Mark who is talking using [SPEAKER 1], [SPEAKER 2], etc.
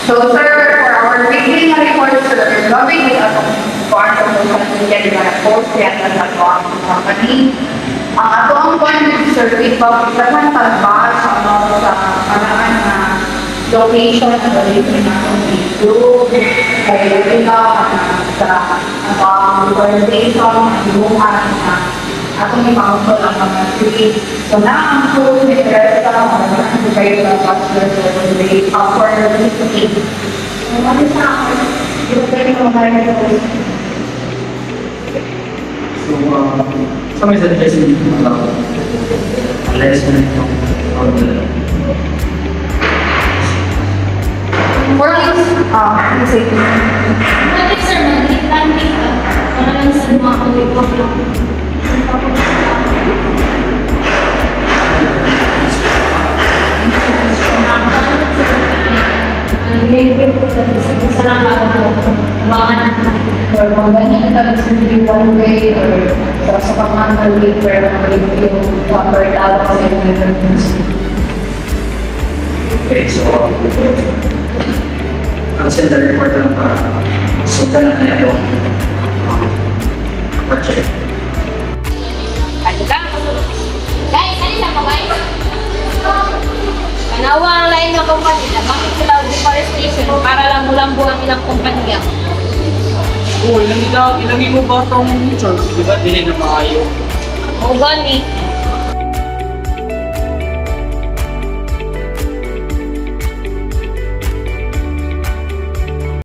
[SPEAKER 1] So, sir, for our weekly report, sir, loving with atong part of social media, di ba na post yan sa ato company. Ang ato ang point, sir, ikaw, isaman talba sa ano sa paraan na location na gawin na itong video, kaya ikaw sa ang presentation, ibuhan na atong ipangkol ang mga tweets. So, na ang post ni Teresa, ang kayo na pastor for today, for this week. Ano sa ako? Yung kayo na mga
[SPEAKER 2] sa may suggestion lesson itong
[SPEAKER 1] for this, kasi
[SPEAKER 3] Bakit sir, mag-planning ka? Para lang sa mga kawipag lang. Salamat ako.
[SPEAKER 1] or kung ganyan ka hindi one way or sa pang-angal way pero yung proper tawag sa emergency.
[SPEAKER 2] okay, so ang send the report lang para sundan na itong project.
[SPEAKER 3] Ano lang? Guys, ano lang po guys? Kanawa ang lain ng kumpanya, bakit sila deforestation para lang mulambo ang ilang kumpanya?
[SPEAKER 2] Oo, ilagay mo ba itong church? Di ba? Dili na maayo.
[SPEAKER 3] O gani,